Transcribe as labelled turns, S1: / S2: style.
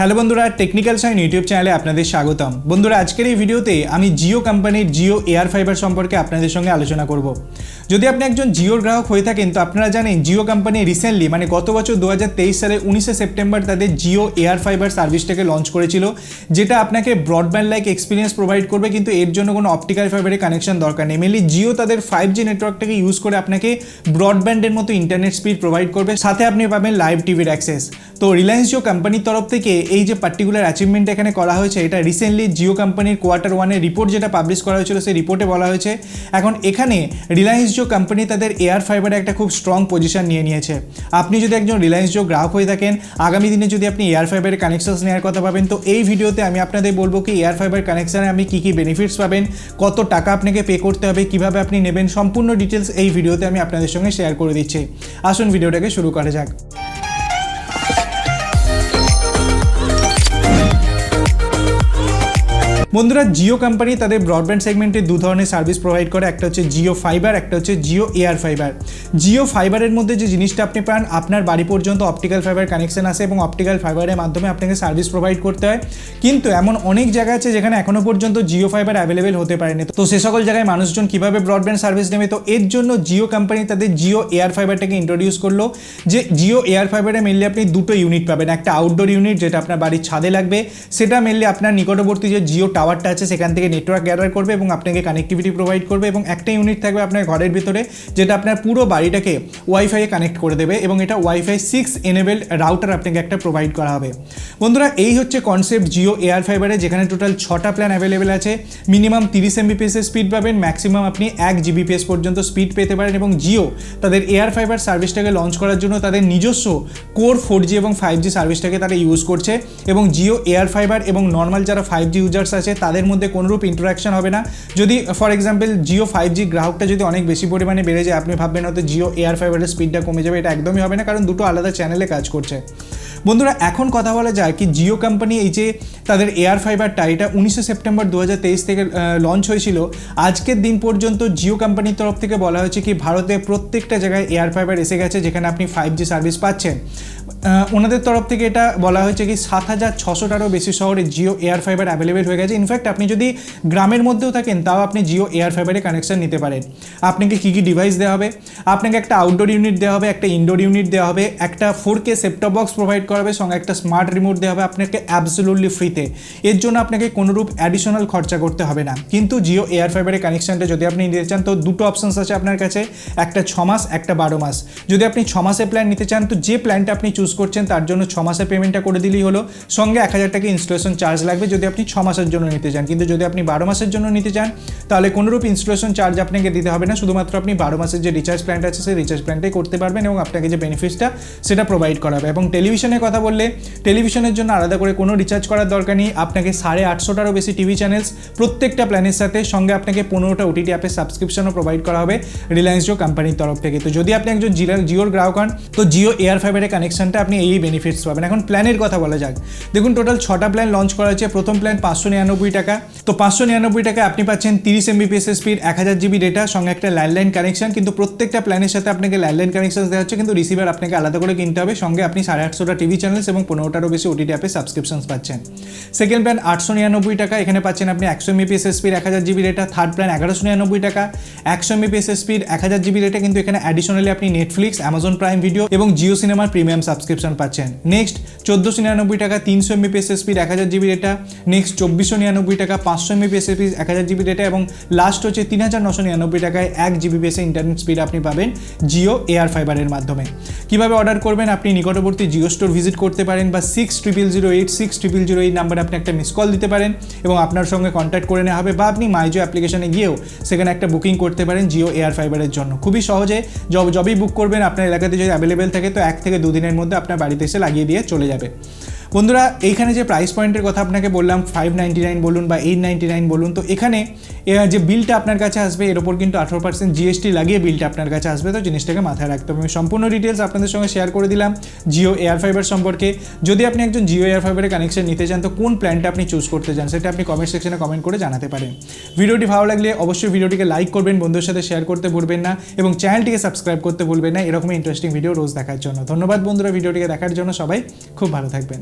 S1: Hello বন্ধুরা, technical sign YouTube চ্যানেলে আপনাদের স্বাগতম। বন্ধুরা, আজকের এই ভিডিওতে আমি জিও কোম্পানির জিও এয়ার ফাইবার সম্পর্কে আপনাদের সঙ্গে আলোচনা করব। যদি আপনি একজন জিওর গ্রাহক হয়ে থাকেন তো আপনারা জানেন জিও কোম্পানি রিসেন্টলি মানে গত বছর 2023 সালে 19শে সেপ্টেম্বর তাদের জিও এয়ার ফাইবার সার্ভিসটাকে লঞ্চ করেছিল, যেটা আপনাকে ব্রডব্যান্ড লাইক এক্সপিরিয়েন্স প্রোভাইড করবে, কিন্তু এর জন্য কোনো অপটিক্যাল ফাইবারের কানেকশন দরকার নেই। মেনলি জিও তাদের 5G নেটওয়ার্কটাকে ইউজ করে আপনাকে ব্রডব্যান্ডের মতো ইন্টারনেট স্পিড প্রোভাইড করবে, সাথে আপনি পাবেন লাইভ টিভির অ্যাক্সেস। তো রিলায়েন্স জিও কোম্পানির তরফ থেকে এই যে পার্টিকুলার অ্যাচিভমেন্ট এখানে করা হয়েছে, এটা রিসেন্টলি জিও কোম্পানির Q1 রিপোর্ট যেটা পাবলিশ করা হয়েছিল সেই রিপোর্টে বলা হয়েছে। এখন এখানে রিলায়েন্স জিও কোম্পানি তাদের এয়ার ফাইবারে একটা খুব স্ট্রং পজিশন নিয়ে নিয়েছে। আপনি যদি একজন রিলায়েন্স জিও গ্রাহক হয়ে থাকেন, আগামী দিনে যদি আপনি এয়ার ফাইবারের কানেকশনস নেওয়ার কথা ভাবেন, তো এই ভিডিওতে আমি আপনাদের বলবো কি এয়ার ফাইবার কানেকশানে আপনি কী কী বেনিফিটস পাবেন, কত টাকা আপনাকে পে করতে হবে, কীভাবে আপনি নেবেন, সম্পূর্ণ ডিটেলস এই ভিডিওতে আমি আপনাদের সঙ্গে শেয়ার করে দিচ্ছি। আসুন ভিডিওটাকে শুরু করা যাক। বন্ধুরা, জিও কোম্পানি তাদের ব্রডব্যান্ড সেগমেন্টে দু ধরনের সার্ভিস প্রোভাইড করে, একটা হচ্ছে জিও ফাইবার, একটা হচ্ছে জিও এয়ার ফাইবার। জিও ফাইবারের মধ্যে যে জিনিসটা আপনি পান, আপনার বাড়ি পর্যন্ত অপটিক্যাল ফাইবার কানেকশন আসে এবং অপটিক্যাল ফাইবারের মাধ্যমে আপনাকে সার্ভিস প্রোভাইড করতে হয়। কিন্তু এমন অনেক জায়গা আছে যেখানে এখনও পর্যন্ত জিও ফাইবার অ্যাভেলেবেল হতে পারেনি। তো সে সকল জায়গায় মানুষজন কীভাবে ব্রডব্যান্ড সার্ভিস নেবে, তো এর জন্য জিও কোম্পানি তাদের জিও এয়ার ফাইবারটাকে ইন্ট্রোডিউস করলো। যে জিও এয়ার ফাইবারে মেনলি আপনি দুটো ইউনিট পাবেন, একটা আউটডোর ইউনিট যেটা আপনার বাড়ির ছাদে লাগবে, সেটা মেনলি আপনার নিকটবর্তী যে জিও টাওয়ারটা আছে সেখান থেকে নেটওয়ার্ক গ্যাদার করবে এবং আপনাকে কানেক্টিভিটি প্রোভাইড করবে, এবং একটা ইউনিট থাকবে আপনার ঘরের ভিতরে যেটা আপনার পুরো বাড়িটাকে ওয়াইফাইয়ে কানেক্ট করে দেবে, এবং এটা ওয়াইফাই 6 এনেবেলড রাউটার আপনাকে একটা প্রোভাইড করা হবে। বন্ধুরা, এই হচ্ছে কনসেপ্ট জিও এয়ার ফাইবারে, যেখানে টোটাল 6টা প্ল্যান অ্যাভেলেবেল আছে। মিনিমাম 30 Mbps স্পিড পাবেন, ম্যাক্সিমাম আপনি 1 Gbps পর্যন্ত স্পিড পেতে পারেন। এবং জিও তাদের এয়ার ফাইবার সার্ভিসটাকে লঞ্চ করার জন্য তাদের নিজস্ব কোর 4G এবং 5G সার্ভিসটাকে তারা ইউজ করছে, এবং জিও এয়ার ফাইবার এবং নর্মাল যারা 5G ইউজার্স আছে তাদের মধ্যে কোনোরূপ ইন্টারাকশন হবে না। যদি ফর এক্সাম্পল জিও 5G গ্রাহকটা যদি অনেক বেশি পরিমাণে বেড়ে যায়, আপনি ভাববেন হয়তো জিও এয়ার ফাইবারের স্পিডটা কমে যাবে, এটা একদমই হবে না, কারণ দুটো আলাদা চ্যানেলে কাজ করছে। বন্ধুরা, এখন কথা বলা যায় কি জিও কোম্পানি এই যে তাদের এয়ার ফাইবারটা, এটা 19শে সেপ্টেম্বর 2023 থেকে লঞ্চ হয়েছিল। আজকের দিন পর্যন্ত জিও কোম্পানির তরফ থেকে বলা হয়েছে কি ভারতে প্রত্যেকটা জায়গায় এয়ার ফাইবার এসে গেছে, যেখানে আপনি 5G সার্ভিস পাচ্ছেন। ওনাদের তরফ থেকে এটা বলা হয়েছে কি 7600টারও বেশি শহরে জিও এয়ার ফাইবার অ্যাভেলেবেল হয়ে গেছে। ইনফ্যাক্ট আপনি যদি গ্রামের মধ্যেও থাকেন তাও আপনি জিও এয়ার ফাইবারে কানেকশন নিতে পারেন। আপনাকে কী কী ডিভাইস দেওয়া হবে, আপনাকে একটা আউটডোর ইউনিট দেওয়া হবে, একটা ইনডোর ইউনিট দেওয়া হবে, একটা 4K সেটটপ বক্স প্রোভাইড করা হবে, সঙ্গে একটা স্মার্ট রিমোট দেওয়া হবে আপনাকে অ্যাবসোলুটলি ফ্রিতে। এর জন্য আপনাকে কোনোরূপ অ্যাডিশনাল খরচা করতে হবে না। কিন্তু জিও এয়ার ফাইবারের কানেকশনটা যদি আপনি নিতে চান তো দুটো অপশনস আছে আপনার কাছে, একটা 6 মাস, একটা 12 মাস। যদি আপনি 6 মাসের প্ল্যান নিতে চান তো যে প্ল্যানটা আপনি চুজ করছেন তার জন্য 6 মাসের পেমেন্টটা করে দিলেই হলো, সঙ্গে 1000 টাকা ইনস্টলেশন চার্জ লাগবে যদি আপনি 6 মাসের জন্য নিতে চান। কিন্তু যদি আপনি 12 মাসের জন্য নিতে চান তাহলে কোনোরূপ ইনস্টলেশন চার্জ আপনাকে দিতে হবে না, শুধুমাত্র আপনি 12 মাসের যে রিচার্জ প্ল্যানটা আছে সেই রিচার্জ প্ল্যানটাই করতে পারবেন এবং আপনাকে যে বেনিফিটসটা সেটা প্রোভাইড করা হবে। এবং টেলিভিশনের কথা বললে টেলিভিশনের জন্য আলাদা করে কোনো রিচার্জ করার দরকার নেই। আপনাকে 850টারও বেশি টিভি চ্যানেলস প্রত্যেকটা প্ল্যানের সাথে, সঙ্গে আপনাকে 15টা OTT অ্যাপের সাবস্ক্রিপশনও প্রোভাইড করা হবে রিলায়েন্স জিও কোম্পানির তরফ থেকে। তো যদি আপনি একজন জিওর গ্রাহক হন তো জিও এয়ার ফাইবারের কানেকশনটা আপনি এই বেনিফিটস পাবেন। এখন প্ল্যানের কথা বলা যাক। দেখুন, টোটাল 6টা প্ল্যান লঞ্চ করা হয়েছে। প্রথম প্ল্যান 599 টাকা। তো 599 টাকায় আপনি পাচ্ছেন 30 Mbps স্পিড, 1000 GB ডেটা, সঙ্গে একটা ল্যান্ডলাইন কানেকশন। কিন্তু প্রত্যেকটা প্ল্যানের সাথে আপনাকে ল্যান্ডলাইন কানেকশন দেওয়া হচ্ছে, কিন্তু রিসিভার আপনাকে আলাদা করে কিনতে হবে। সঙ্গে আপনি 850টা টিভি চ্যানেলস এবং 15টারও বেশি OTT অ্যাপে সাবস্ক্রিপশনস পাচ্ছেন। সেকেন্ড প্ল্যান 899 টাকা, এখানে পাচ্ছেন আপনি 100 Mbps speed, 1000 GB data. Third plan 1199 টাকা, 100 Mbps স্পিড, 1000 GB ডেটা, কিন্তু এখানে অ্যাডিশনালি আপনি নেটফ্লিক্স, অ্যামাজন প্রাইম ভিডিও এবং জিও সিনেমার প্রিমিয়াম সাবস্ক্রিপশন পাচ্ছেন। নেক্সট 1499 টাকা, 300 Mbps speed, 1000 GB data. Next 2499 টাকা, 500 Mbps স্পিড, 1000 GB ডেটা, এবং লাস্ট হচ্ছে 3999 টাকায় 1 Gbps ইন্টারনেট স্পিড আপনি পাবেন জিও এয়ার ফাইবারের মাধ্যমে। কিভাবে অর্ডার করবেন, আপনি নিকটবর্তী জিও স্টোর ভিজিট করতে পারেন বা 600008 নাম্বারে আপনি একটা মিস কল দিতে পারেন এবং আপনার সঙ্গে কন্ট্যাক্ট করে নেওয়া হবে, বা আপনি মাইজো অ্যাপ্লিকেশনে গিয়েও সেখানে একটা বুকিং করতে পারেন জিও এয়ার ফাইবারের জন্য। খুবই সহজে যবেই বুক করবেন আপনার এলাকাতে যদি অ্যাভেলেবেল থাকে তো 1 থেকে 2 দিনের মধ্যে আপনার বাড়িতে এসে লাগিয়ে দিয়ে চলে যাবে। বন্ধুরা, এইখানে যে প্রাইস পয়েন্টের কথা আপনাকে বললাম 599 বলুন বা 899 বলুন, তো এখানে যে বিলটা আপনার কাছে আসবে এর ওপর কিন্তু 18% GST লাগিয়ে বিলটা আপনার কাছে আসবে। তো জিনিসটাকে মাথায় রাখতে হবে। আমি সম্পূর্ণ ডিটেলস আপনাদের সঙ্গে শেয়ার করে দিলাম জিও এয়ার ফাইবার সম্পর্কে। যদি আপনি একজন জিও এয়ার ফাইবারের কানেকশন নিতে চান তো কোন প্ল্যানটা আপনি চুজ করতে চান সেটা আপনি কমেন্ট সেকশনে কমেন্ট করে জানাতে পারেন। ভিডিওটি ভালো লাগলে অবশ্যই ভিডিওটিকে লাইক করবেন, বন্ধুদের সাথে শেয়ার করতে ভুলবেন না এবং চ্যানেলটিকে সাবস্ক্রাইব করতে ভুলবেন না এরকমই ইন্টারেস্টিং ভিডিও রোজ দেখার জন্য। ধন্যবাদ বন্ধুরা ভিডিওটিকে দেখার জন্য, সবাই খুব ভালো থাকবেন।